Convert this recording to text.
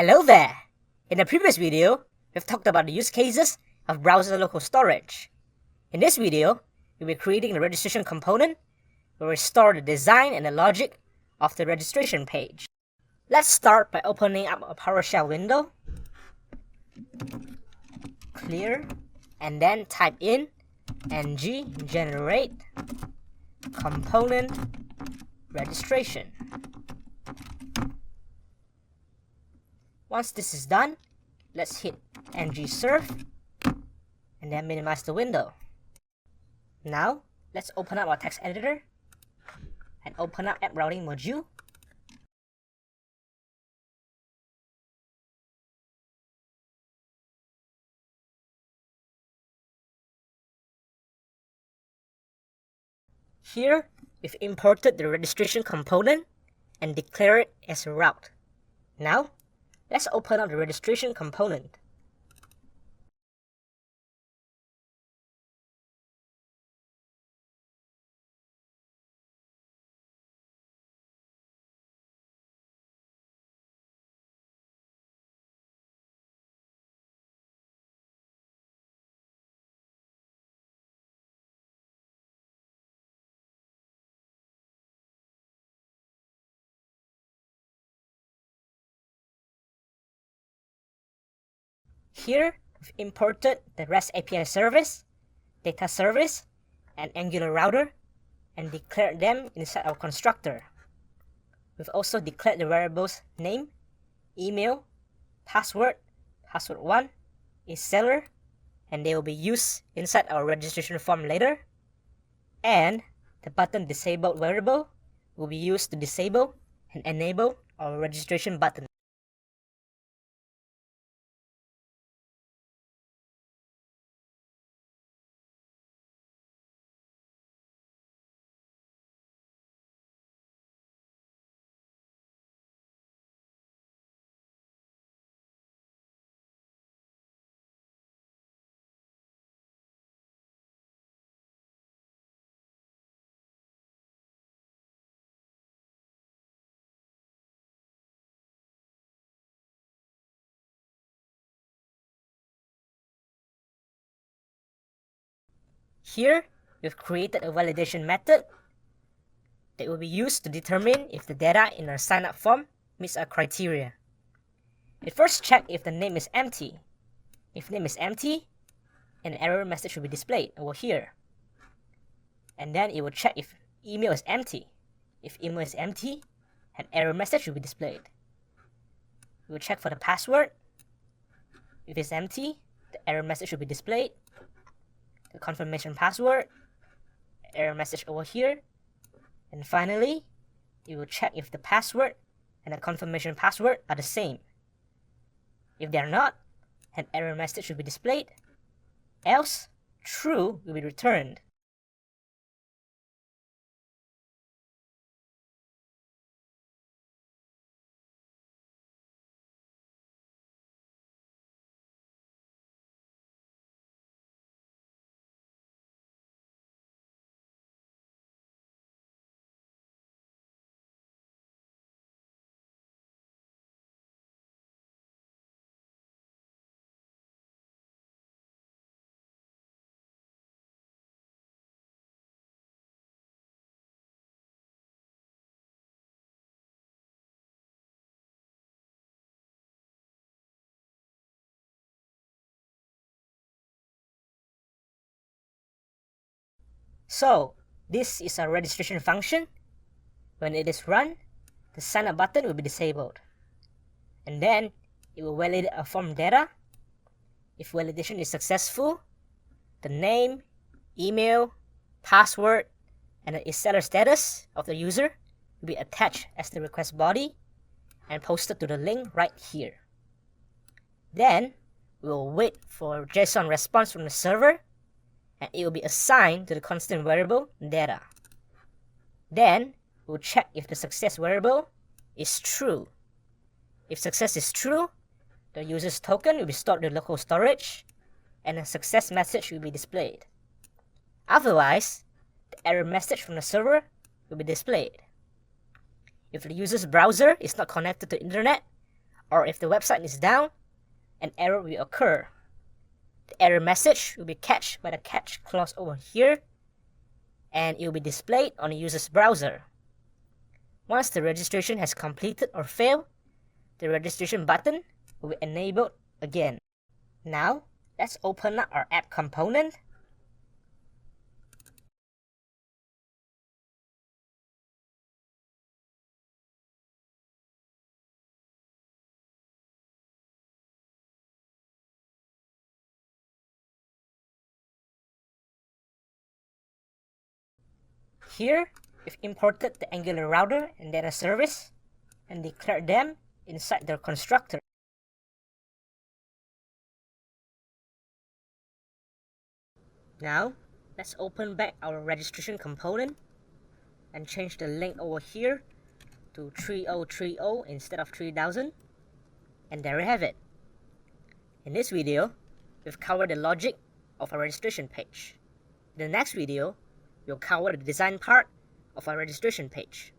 Hello there! In the previous video, we've talked about the use cases of browser local storage. In this video, we'll be creating the registration component where we store the design and the logic of the registration page. Let's start by opening up a PowerShell window, clear, and then type in ng generate component registration. Once this is done, let's hit ng serve and then minimize the window. Now, let's open up our text editor and open up app routing module. Here, we've imported the registration component and declare it as a route. Now, let's open up the registration component. Here, we've imported the REST API service, data service, and Angular router, and declared them inside our constructor. We've also declared the variables name, email, password, password1, is seller, and they will be used inside our registration form later. And the button disabled variable will be used to disable and enable our registration button. Here, we've created a validation method that will be used to determine if the data in our sign-up form meets our criteria. It first checks if the name is empty. If name is empty, an error message will be displayed over here. And then it will check if email is empty. If email is empty, an error message will be displayed. We will check for the password. If it's empty, the error message will be displayed. The confirmation password, error message over here, and finally, you will check if the password and the confirmation password are the same. If they are not, an error message will be displayed, else true will be returned. So, this is our registration function. When it is run, the sign up button will be disabled. And then, it will validate our form data. If validation is successful, the name, email, password, and the seller status of the user will be attached as the request body and posted to the link right here. Then, we will wait for JSON response from the server, and it will be assigned to the constant variable data. Then, we'll check if the success variable is true. If success is true, the user's token will be stored in local storage, and a success message will be displayed. Otherwise, the error message from the server will be displayed. If the user's browser is not connected to the internet, or if the website is down, an error will occur. The error message will be catched by the catch clause over here, and it will be displayed on the user's browser. Once the registration has completed or failed, the registration button will be enabled again. Now, let's open up our app component. Here, we've imported the Angular router and data service and declared them inside their constructor. Now, let's open back our registration component and change the length over here to 3030 instead of 3000. And there we have it. In this video, we've covered the logic of our registration page. In the next video, we'll cover the design part of our registration page.